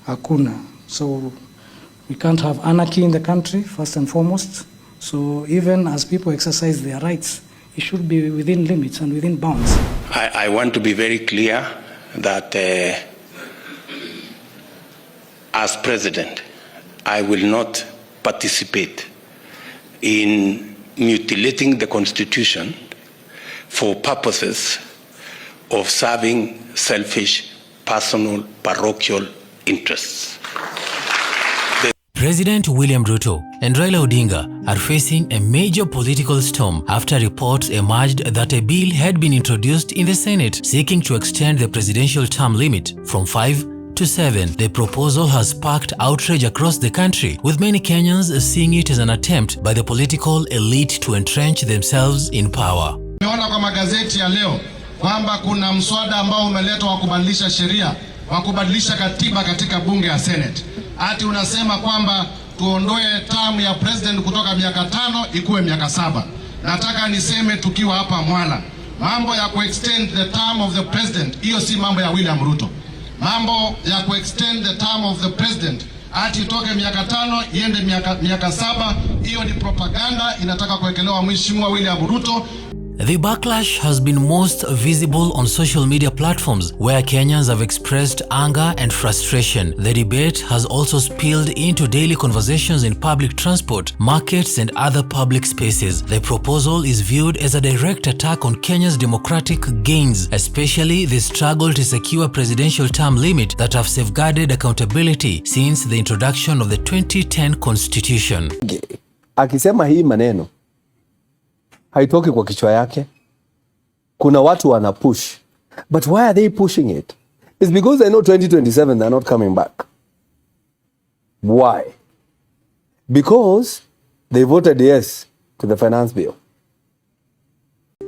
hakuna. So we can't have anarchy in the country, first and foremost. So even as people exercise their rights, it should be within limits and within bounds. I want to be very clear that as president, I will not participate in mutilating the Constitution for purposes of serving selfish, personal, parochial interests. President William Ruto and Raila Odinga are facing a major political storm after reports emerged that a bill had been introduced in the Senate seeking to extend the presidential term limit from 5 to 7. The proposal has sparked outrage across the country, with many Kenyans seeing it as an attempt by the political elite to entrench themselves in power. Nimeona kwa magazeti ya leo kwamba kuna mswada ambao umeletwa wa kubadilisha sheria, wa kubadilisha katiba katika bunge ya Senate. Ati unasema kwamba tuondoe term ya president kutoka miaka 5 ikuwe miaka 7. Nataka niseme tukiwa hapa Mwala, mambo ya kuextend the term of the president, hiyo si mambo ya William Ruto. Mambo ya kuextend the term of the president ati itoke miaka 5 iende miaka 7, hiyo ni propaganda inataka kuwekelewa Mheshimiwa William Ruto. The backlash has been most visible on social media platforms where Kenyans have expressed anger and frustration. The debate has also spilled into daily conversations in public transport, markets and other public spaces. The proposal is viewed as a direct attack on Kenya's democratic gains, especially the struggle to secure presidential term limit that have safeguarded accountability since the introduction of the 2010 constitution. Akisema hii maneno haitoki kwa kichwa yake. Kuna watu wana push. But why are they pushing it? It's because they know 2027 they're not coming back. Why? Because they voted yes to the finance bill.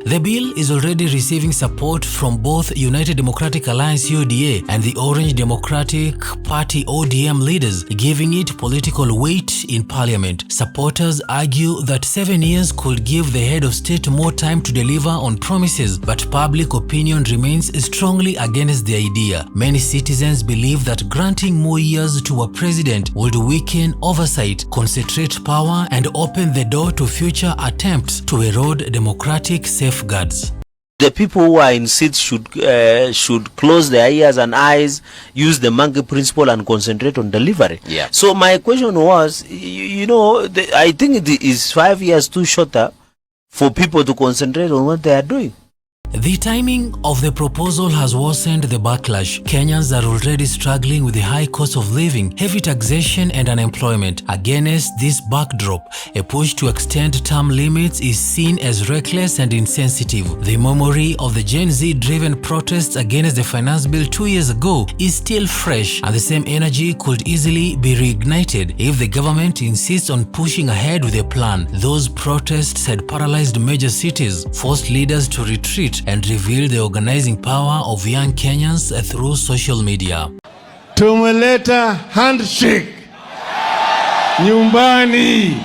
The bill is already receiving support from both United Democratic Alliance UDA and the Orange Democratic Party ODM leaders, giving it political weight in parliament. Supporters argue that 7 years could give the head of state more time to deliver on promises, but public opinion remains strongly against the idea. Many citizens believe that granting more years to a president would weaken oversight, concentrate power, and open the door to future attempts to erode democratic safeguards. The people who are in seats should close their ears and eyes, use the monkey principle and concentrate on delivery. Yeah. So my question was, I think it is 5 years too shorter for people to concentrate on what they are doing. The timing of the proposal has worsened the backlash. Kenyans are already struggling with the high cost of living, heavy taxation and unemployment. Against this backdrop, a push to extend term limits is seen as reckless and insensitive. The memory of the Gen Z-driven protests against the finance bill 2 years ago is still fresh, and the same energy could easily be reignited if the government insists on pushing ahead with a plan. Those protests had paralyzed major cities, forced leaders to retreat, and reveal the organizing power of young Kenyans through social media. Tumeleta handshake nyumbani.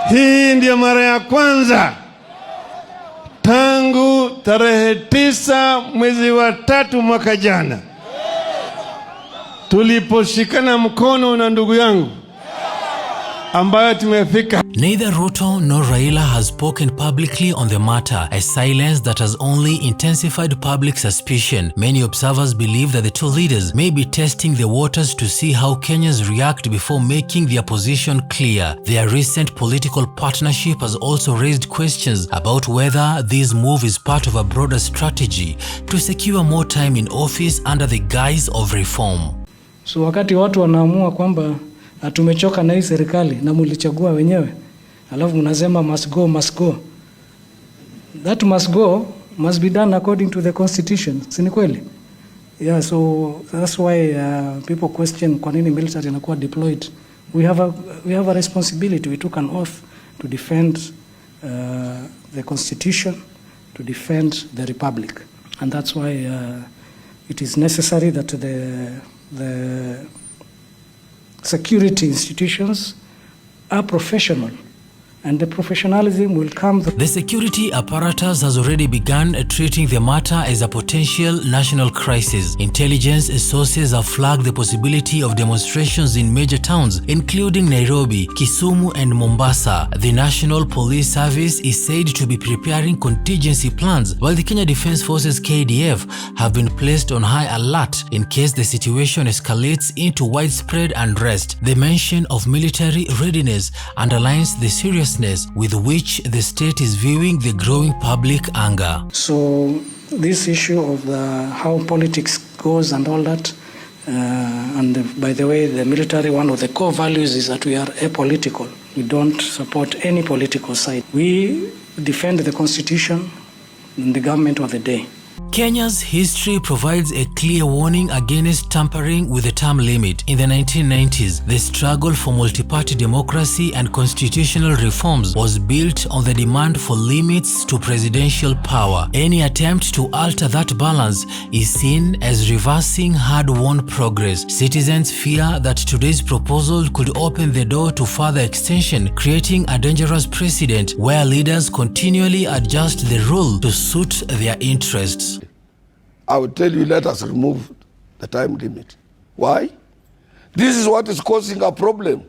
Hii ndio mara ya kwanza tangu tarehe 9 mwezi wa 3 mwaka jana tuliposhikana mkono na ndugu yangu ambayo tumefika. Neither Ruto nor Raila has spoken publicly on the matter, a silence that has only intensified public suspicion. Many observers believe that the two leaders may be testing the waters to see how Kenyans react before making their position clear. Their recent political partnership has also raised questions about whether this move is part of a broader strategy to secure more time in office under the guise of reform. So wakati watu wanaamua kwamba tumechoka na hii serikali na mulichagua wenyewe, alafu mnasema must go. That must go must be done according to the constitution. Si ni kweli? Yeah, so that's why people question kwa nini military inakuwa deployed. We have a responsibility. We took an oath to defend the constitution, to defend the republic. And that's why it is necessary that the security institutions are professional and the professionalism will come. The security apparatus has already begun treating the matter as a potential national crisis. Intelligence sources have flagged the possibility of demonstrations in major towns, including Nairobi, Kisumu, and Mombasa. The National Police Service is said to be preparing contingency plans, while the Kenya Defence Forces KDF have been placed on high alert in case the situation escalates into widespread unrest. The mention of military readiness underlines the seriousness with which the state is viewing the growing public anger. So this issue of how politics goes and all that, by the way, the military, one of the core values is that we are apolitical. We don't support any political side. We defend the constitution and the government of the day. Kenya's history provides a clear warning against tampering with the term limit. In the 1990s, the struggle for multi-party democracy and constitutional reforms was built on the demand for limits to presidential power. Any attempt to alter that balance is seen as reversing hard-won progress. Citizens fear that today's proposal could open the door to further extension, creating a dangerous precedent where leaders continually adjust the rule to suit their interests. I would tell you, let us remove the time limit. Why? This is what is causing a problem.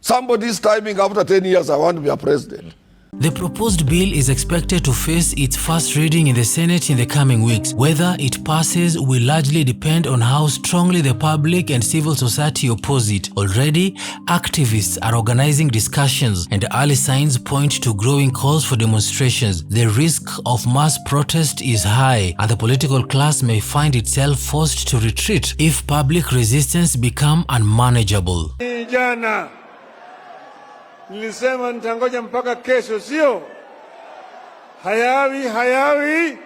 Somebody is timing after 10 years, I want to be a president. The proposed bill is expected to face its first reading in the Senate in the coming weeks. Whether it passes will largely depend on how strongly the public and civil society oppose it. Already, activists are organizing discussions, and early signs point to growing calls for demonstrations. The risk of mass protest is high, and the political class may find itself forced to retreat if public resistance becomes unmanageable. Nilisema nitangoja mpaka kesho, sio? Hayawi.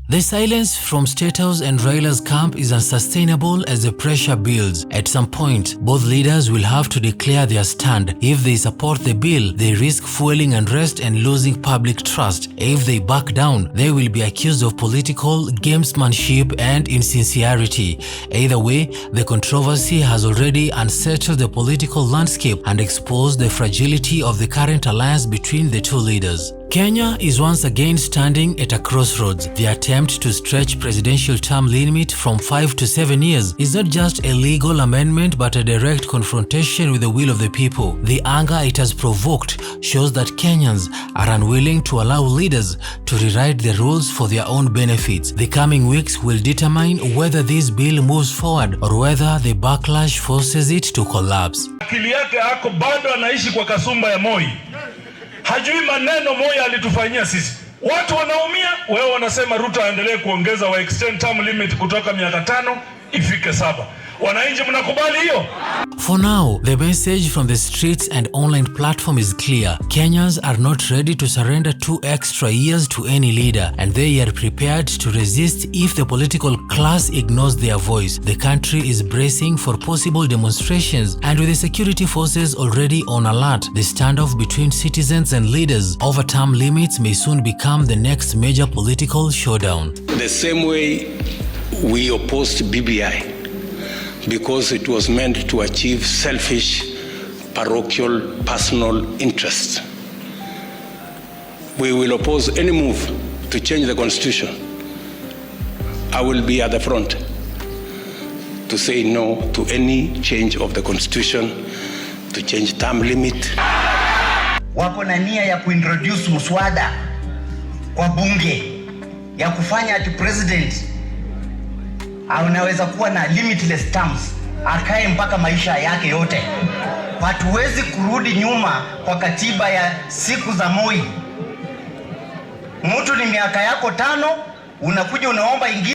The silence from State House and Raila's camp is unsustainable as the pressure builds. At some point, both leaders will have to declare their stand. If they support the bill, they risk fueling unrest and losing public trust. If they back down, they will be accused of political gamesmanship and insincerity. Either way, the controversy has already unsettled the political landscape and exposed the fragility of the current alliance between the two leaders. Kenya is once again standing at a crossroads. The attempt to stretch presidential term limit from 5 to 7 years is not just a legal amendment but a direct confrontation with the will of the people. The anger it has provoked shows that Kenyans are unwilling to allow leaders to rewrite the rules for their own benefits. The coming weeks will determine whether this bill moves forward or whether the backlash forces it to collapse. Akili yake hako bado anaishi kwa kasumba ya Moi. Hajui maneno Moi alitufanyia sisi. Watu wanaumia, wewe wanasema Ruto aendelee kuongeza wa extend term limit kutoka miaka 5 ifike 7. Wananchi mnakubali hiyo? For now, the message from the streets and online platform is clear. Kenyans are not ready to surrender 2 extra years to any leader, and they are prepared to resist if the political class ignores their voice. The country is bracing for possible demonstrations, and with the security forces already on alert, the standoff between citizens and leaders over term limits may soon become the next major political showdown. The same way we opposed BBI, because it was meant to achieve selfish, parochial, personal interests. We will oppose any move to change the constitution. I will be at the front to say no to any change of the constitution, to change term limit. Wako na nia ya kuintroduce muswada kwa bunge ya kufanya ati president anaweza kuwa na limitless terms, akae mpaka maisha yake yote. Hatuwezi kurudi nyuma kwa katiba ya siku za Moi. Mtu ni miaka yako 5, unakuja unaomba ingi